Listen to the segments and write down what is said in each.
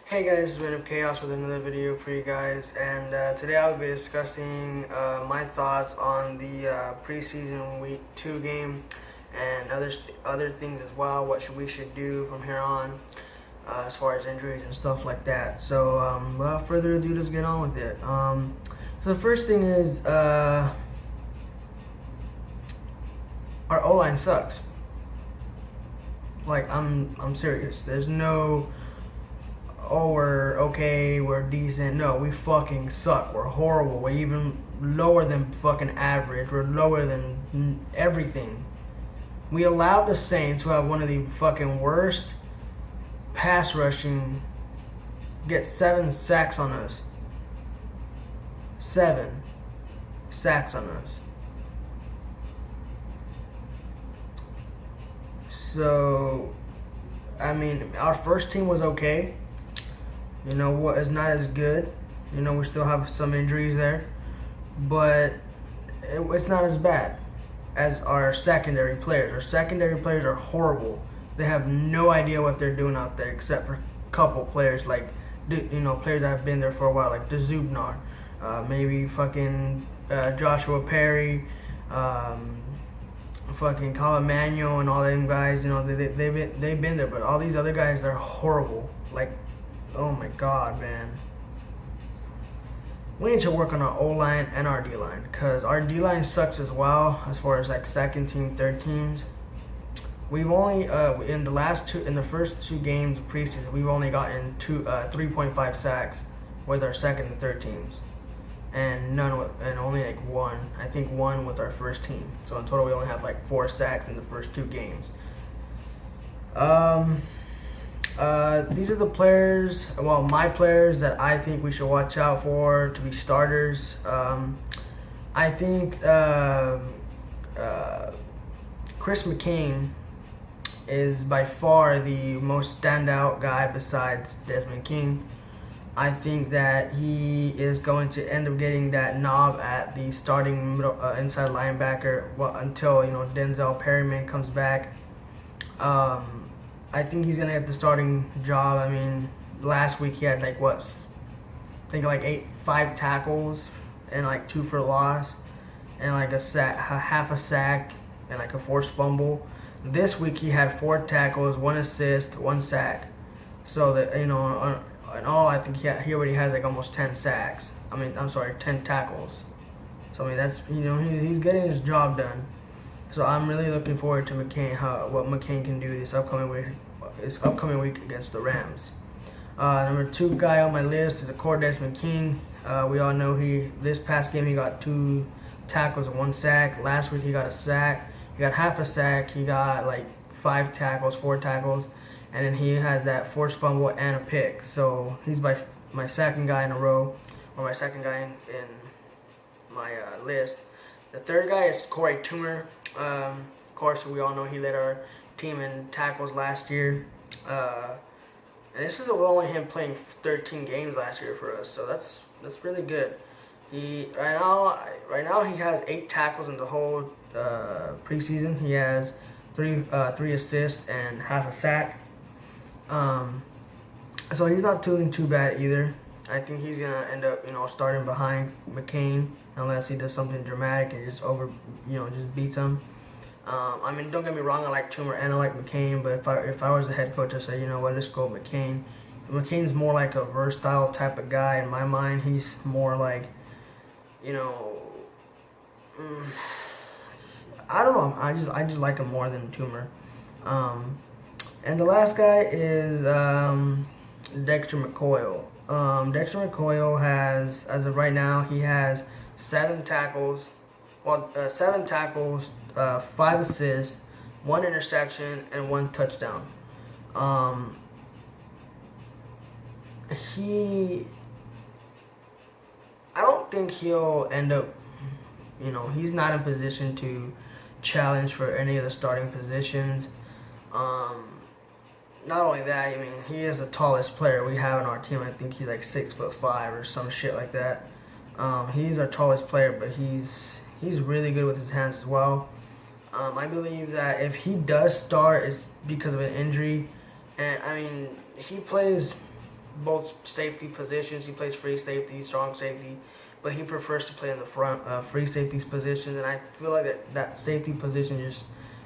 Hey guys, it's Bit of Chaos with another video for you guys, and today I'll be discussing my thoughts on the preseason week 2 game and other things as well. What we should do from here on as far as injuries and stuff like that. So without further ado, let's get on with it. So the first thing is our O-line sucks. Like I'm serious. There's no we're okay, we're decent. No, we fucking suck. We're horrible. We're even lower than fucking average. We're lower than everything. We allowed the Saints, who have one of the fucking worst pass rushing, get 7 sacks on us. 7 sacks on us. So, I mean, our first team was okay. You know what is not as good. You know, we still have some injuries there, but it's not as bad as our secondary players. Our secondary players are horrible. They have no idea what they're doing out there, except for a couple players like, players that have been there for a while, like DeZubnar, maybe fucking Joshua Perry, fucking Colin Manuel, and all them guys. You know, they've been there, but all these other guys, they're horrible. Like, oh my god, man. We need to work on our O-line and our D-line, because our D-line sucks as well as far as like second team, third teams. We've only in the first 2 games of preseason, we've only gotten 3.5 sacks with our second and third teams, and only like one. I think one with our first team. So in total, we only have like 4 sacks in the first 2 games. These are the players, my players that I think we should watch out for to be starters. I think Chris McCain is by far the most standout guy besides Desmond King. I think that he is going to end up getting that knob at the starting middle, inside linebacker until Denzel Perryman comes back. I think he's gonna get the starting job. I mean, last week he had like 5 tackles and like 2 for loss, and like half a sack, and like a forced fumble. This week he had 4 tackles, 1 assist, 1 sack. So that in all, I think he already has like almost 10 sacks. 10 tackles. So I mean that's he's getting his job done. So I'm really looking forward to what McCain can do this upcoming week against the Rams. Number 2 guy on my list is Desmond King. We all know this past game he got 2 tackles and 1 sack. Last week he got a sack. He got half a sack. He got like 5 tackles, 4 tackles, and then he had that forced fumble and a pick. So he's my second guy in a row, or my second guy in my list. The third guy is Corey Toomer. Of course, we all know he led our team in tackles last year. And this is only him playing 13 games last year for us, so that's really good. Right now he has 8 tackles in the whole preseason. He has 3 assists and half a sack. So he's not doing too bad either. I think he's gonna end up, starting behind McCain unless he does something dramatic and just just beats him. Don't get me wrong, I like Toomer and I like McCain, but if I was the head coach, I'd say, let's go with McCain. McCain's more like a versatile type of guy in my mind. He's more like, I don't know. I just like him more than Toomer. And the last guy is Dexter McCoy. Dexter McCoy has, as of right now, he has 7 tackles, 5 assists, 1 interception, and 1 touchdown. I don't think he'll end up, he's not in position to challenge for any of the starting positions. Not only that, he is the tallest player we have on our team. I think he's like 6'5" or some shit like that. He's our tallest player, but he's really good with his hands as well. I believe that if he does start, it's because of an injury, and he plays both safety positions. He plays free safety, strong safety, but he prefers to play in the front free safeties positions. And I feel like that safety position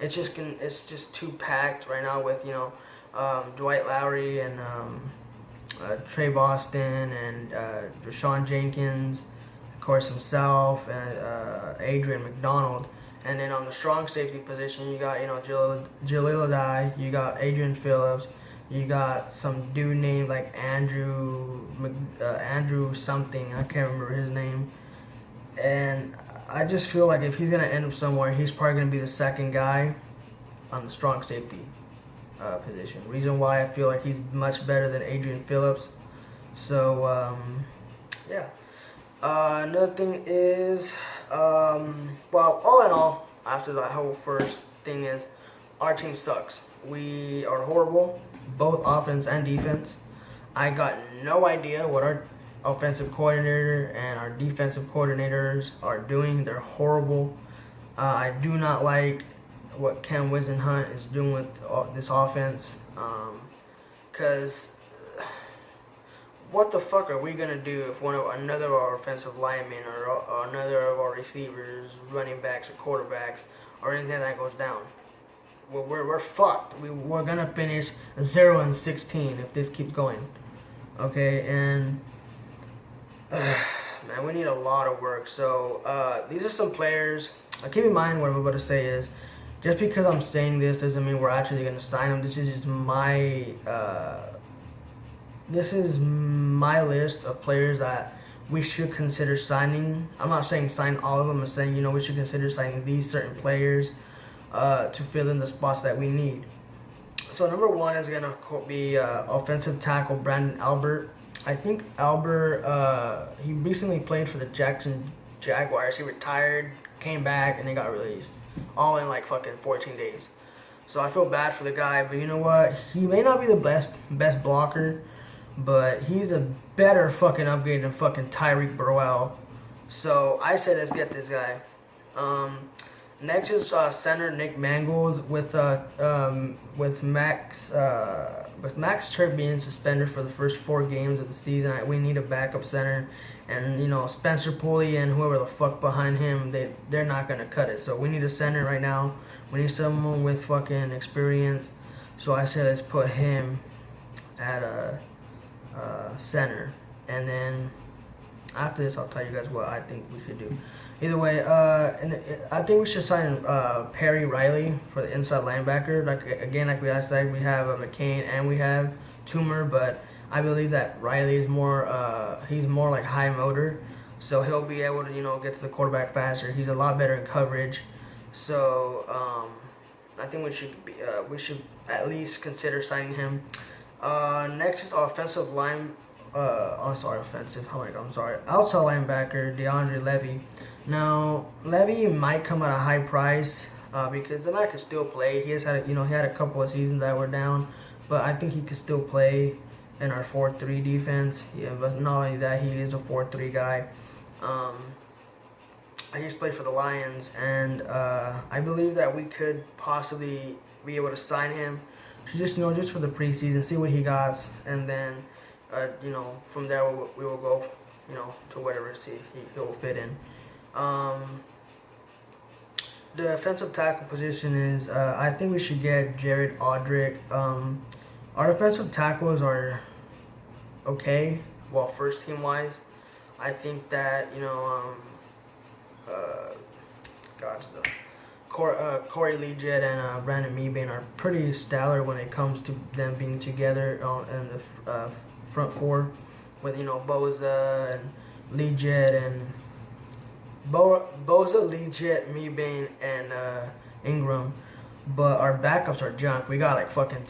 it's just too packed right now with Dwight Lowry and Trey Boston and Rashawn Jenkins, of course himself, and Adrian McDonald. And then on the strong safety position, you got Jalil Adai, you got Adrian Phillips, you got some dude named like Andrew something, I can't remember his name. And I just feel like if he's gonna end up somewhere, he's probably gonna be the second guy on the strong safety position. Reason why I feel like he's much better than Adrian Phillips. So yeah. Another thing is, well, all in all, after that whole first thing is, our team sucks. We are horrible, both offense and defense. I got no idea what our offensive coordinator and our defensive coordinators are doing. They're horrible. I do not like what Cam Wisenhunt is doing with this offense. Because what the fuck are we going to do if another of our offensive linemen or another of our receivers, running backs, or quarterbacks, or anything that goes down? We're fucked. We're going to finish 0-16 if this keeps going. Okay, and man, we need a lot of work. So these are some players. Keep in mind what I'm about to say is, just because I'm saying this doesn't mean we're actually going to sign them. This is just my list of players that we should consider signing. I'm not saying sign all of them. I'm saying we should consider signing these certain players to fill in the spots that we need. So number one is going to be offensive tackle Brandon Albert. I think Albert, he recently played for the Jackson Jaguars. He retired, came back, and he got released. All in like fucking 14 days. So I feel bad for the guy, but you know what? He may not be the best blocker, but he's a better fucking upgrade than fucking Tyreek Burwell. So I said let's get this guy. Next is center Nick Mangold with Max Tripp being suspended for the first 4 games of the season. We need a backup center, and Spencer Pulley and whoever the fuck behind him, they're not gonna cut it. So we need a center right now. We need someone with fucking experience. So I said let's put him at a center, and then after this I'll tell you guys what I think we should do. Either way, and I think we should sign Perry Riley for the inside linebacker. Like we last night, we have McCain and we have Toomer, but I believe that Riley is he's more like high motor, so he'll be able to get to the quarterback faster. He's a lot better in coverage, so I think we should at least consider signing him. Next is offensive line. Outside linebacker DeAndre Levy. Now Levy might come at a high price because the man can still play. He has had he had a couple of seasons that were down, but I think he could still play in our 4-3 defense. Yeah, but not only that, he is a 4-3 guy. He used to play for the Lions, and I believe that we could possibly be able to sign him. So just for the preseason, see what he got, and then from there we will go, to whatever he'll fit in. The defensive tackle position is, I think we should get Jared Odrick. Our defensive tackles are okay. Well, first team wise, I think that Corey Liuget and Brandon Mebane are pretty stellar when it comes to them being together in the front four, with Bosa and Liuget and Bosa, Liuget, Mebane, and Ingram. But our backups are junk. We got like fucking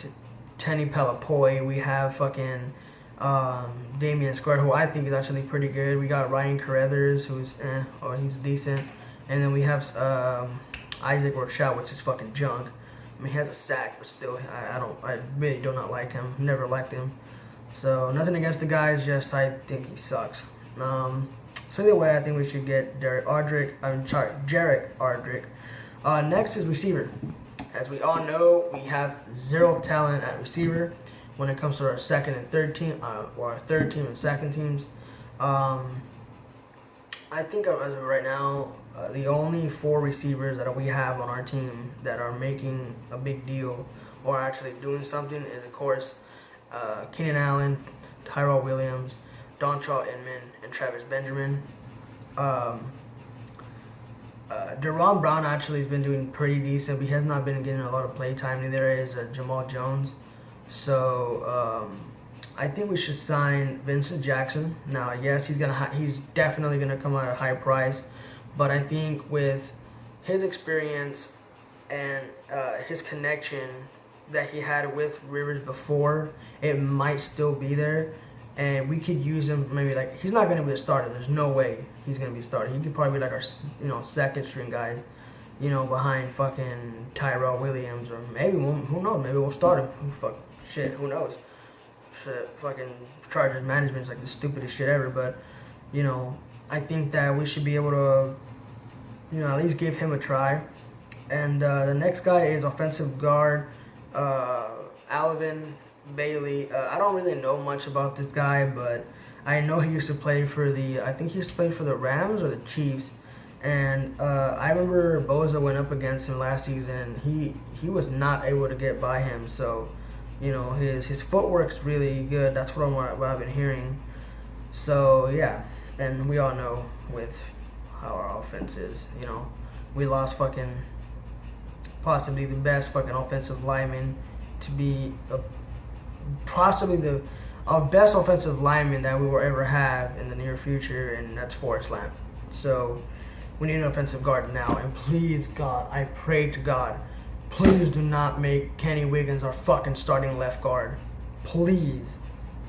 Tenny Pelapoi. We have fucking Damian Square, who I think is actually pretty good. We got Ryan Carruthers, who's he's decent. And then we have Isaac Rochelle, which is fucking junk. I mean, he has a sack, but still, I really do not like him. Never liked him. So nothing against the guy, just I think he sucks. So either way, I think we should get Jared Ardrick. Next is receiver. As we all know, we have zero talent at receiver. when it comes to our second and third team, or our third team and second teams. I think as of right now, the only 4 receivers that we have on our team that are making a big deal or actually doing something is, of course, Keenan Allen, Tyrell Williams, Dontrell Inman, and Travis Benjamin. Deron Brown actually has been doing pretty decent, but he has not been getting a lot of play time. Neither is Jamal Jones. So I think we should sign Vincent Jackson. Now, yes, he's definitely gonna come at a high price, but I think with his experience and his connection that he had with Rivers before, it might still be there, and we could use him. Maybe like he's not gonna be a starter. There's no way he's gonna be a starter. He could probably be like our second string guy, behind fucking Tyrell Williams, or maybe who knows? Maybe we'll start him. Who knows? Fucking Chargers management is like the stupidest shit ever, but I think that we should be able to at least give him a try. And the next guy is offensive guard Alvin Bailey. I don't really know much about this guy, but I know he used to play for the Rams or the Chiefs. And I remember Boza went up against him last season, and he was not able to get by him. So his footwork's really good. That's what I've been hearing. So yeah, and we all know with how our offense is. We lost possibly the best offensive lineman to be possibly our best offensive lineman that we will ever have in the near future, and that's Forrest Lamp. So we need an offensive guard now, and please God, I pray to God, please do not make Kenny Wiggins our fucking starting left guard. Please.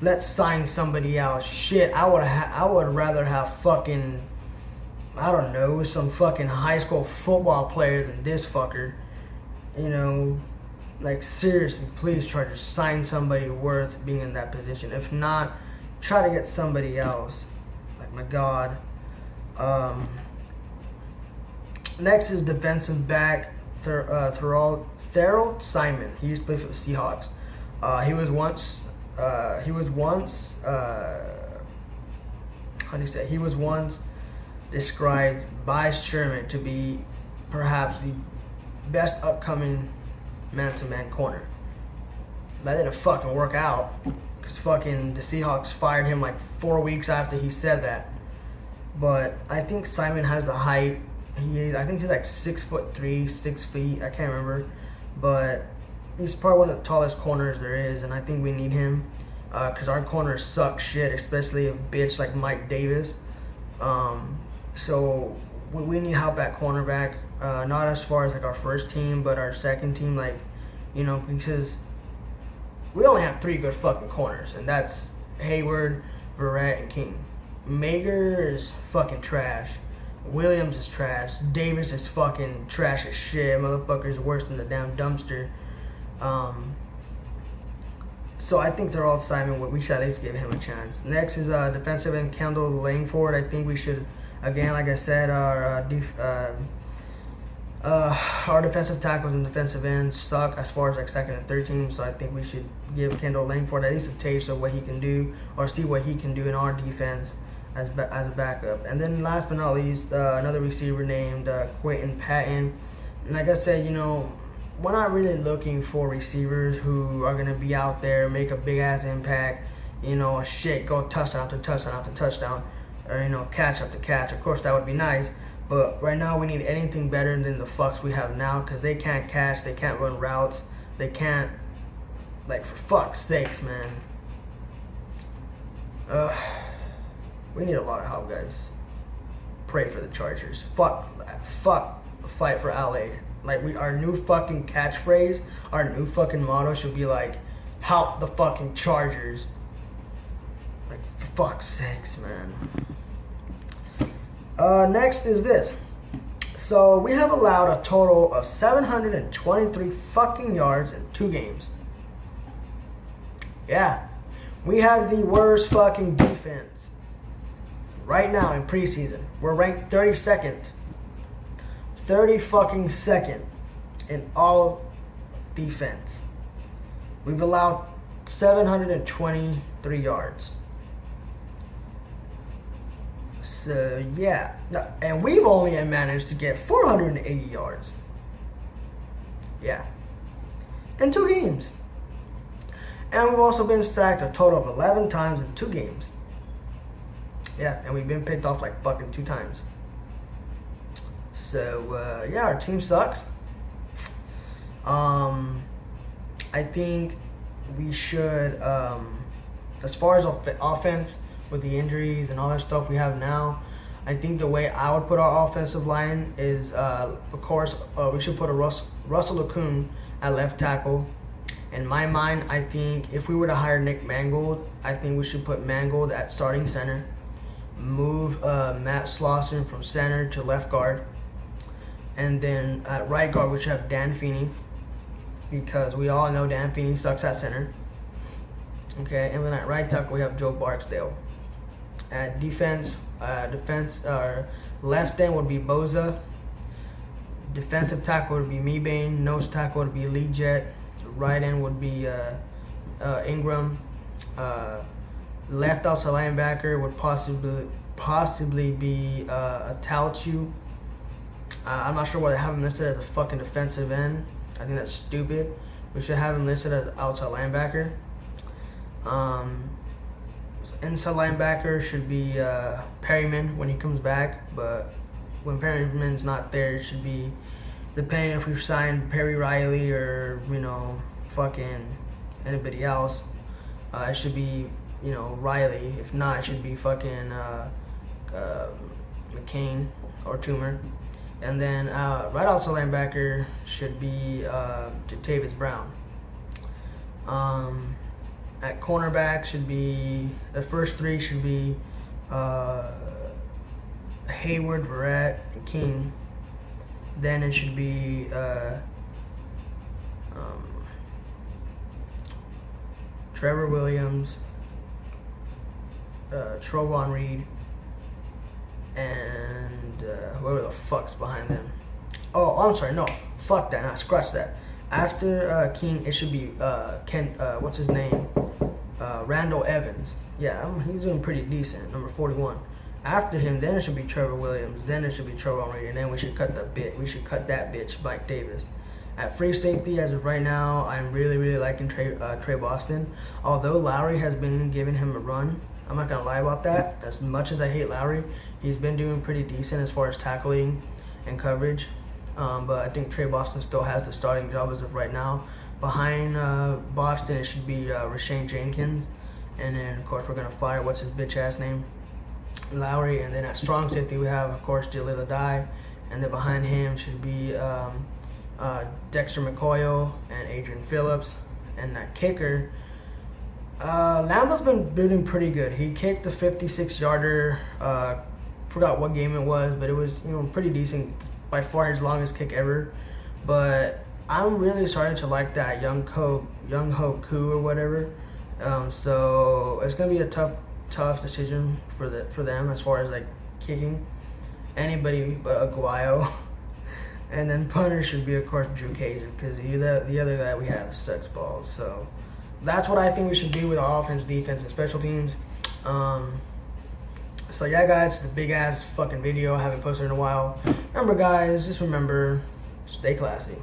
Let's sign somebody else. Shit, I would rather have fucking, I don't know, some fucking high school football player than this fucker. Like seriously, please Chargers, sign somebody worth being in that position. If not, try to get somebody else. Like my God. Next is defensive back Thurl Simon. He used to play for the Seahawks. He was once described by Sherman to be perhaps the best upcoming man-to-man corner. That didn't fucking work out, because fucking the Seahawks fired him like 4 weeks after he said that. But I think Simon has the height. I think he's like 6'3", 6 feet. I can't remember, but he's probably one of the tallest corners there is, and I think we need him because our corners suck shit, especially a bitch like Mike Davis. So we need help at cornerback. Not as far as like our first team, but our second team, because we only have 3 good fucking corners, and that's Hayward, Verrett, and King. Mager is fucking trash. Williams is trash. Davis is fucking trash as shit. Motherfucker is worse than the damn dumpster. So I think they're all Simon. We should at least give him a chance. Next is defensive end Kendall Langford. I think we should, again, like I said, our defensive tackles and defensive ends suck as far as like second and third team. So I think we should give Kendall Langford at least a taste of what he can do, or see what he can do in our defense as a backup. And then last but not least, another receiver named Quentin Patton. And like I said, we're not really looking for receivers who are going to be out there, make a big-ass impact, go touchdown after touchdown after touchdown, or, catch after catch. Of course, that would be nice. But right now, we need anything better than the fucks we have now, because they can't catch, they can't run routes, they can't, for fuck's sakes, man. We need a lot of help, guys. Pray for the Chargers. Fuck, fight for LA. Our new fucking catchphrase, our new fucking motto should be help the fucking Chargers. For fuck's sakes, man. Next is this. So we have allowed a total of 723 fucking yards in 2 games. Yeah. We have the worst fucking defense. Right now in preseason, we're ranked 32nd. 30 fucking second in all defense. We've allowed 723 yards. So yeah, and we've only managed to get 480 yards. Yeah, in 2 games. And we've also been sacked a total of 11 times in 2 games. Yeah, and we've been picked off like fucking 2 times. So yeah, our team sucks. I think we should, as far as offense, with the injuries and all that stuff we have now, I think the way I would put our offensive line is, of course, we should put a Russell Okung at left tackle. In my mind, I think if we were to hire Nick Mangold, I think we should put Mangold at starting center, move Matt Slauson from center to left guard, and then at right guard we should have Dan Feeney, because we all know Dan Feeney sucks at center. Okay, and then at right tackle we have Joe Barksdale. At defense, left end would be Boza. Defensive tackle would be Mebane. Nose tackle would be Lee Jet. Right end would be Ingram. Left outside linebacker would possibly be a Tauchu. I'm not sure why they have him listed as a fucking defensive end. I think that's stupid. We should have him listed as outside linebacker. Inside linebacker should be Perryman when he comes back, but when Perryman's not there, it should be, depending if we've signed Perry Riley or, fucking anybody else, it should be, Riley. If not, it should be fucking McCain or Toomer. And then right outside linebacker should be Jatavis Brown. At cornerback should be, the first 3 should be Hayward, Verrett, and King. Then it should be Trevor Williams, Trovon Reed, and whoever the fuck's behind them. Oh, I'm sorry, no, fuck that, scratch that. After King, it should be what's his name? Randall Evans. Yeah, he's doing pretty decent, number 41. After him, then it should be Trevor Williams. Then it should be Trovon Reed, and then we should cut that bitch, Mike Davis. At free safety, as of right now, I'm really liking Trey Boston. Although Lowry has been giving him a run, I'm not gonna lie about that. As much as I hate Lowry, he's been doing pretty decent as far as tackling and coverage. But I think Trey Boston still has the starting job as of right now. Behind Boston, it should be Rashawn Jenkins. And then, of course, we're going to fire, what's his bitch ass name? Lowry. And then at strong safety, we have, of course, Jalil Adai. And then behind him should be Dexter McCoy and Adrian Phillips. And that kicker, Lambo's been doing pretty good. He kicked the 56-yarder. Forgot what game it was, but it was, pretty decent. By far his longest kick ever. But I'm really starting to like that Young Ho Koo or whatever. So it's gonna be a tough decision for them as far as like kicking. Anybody but Aguayo. And then punter should be, of course, Drew Kaiser, because the other guy we have sucks balls. So that's what I think we should do with our offense, defense, and special teams. So yeah, guys, it's a big ass fucking video I haven't posted in a while. Remember, guys, just remember, stay classy.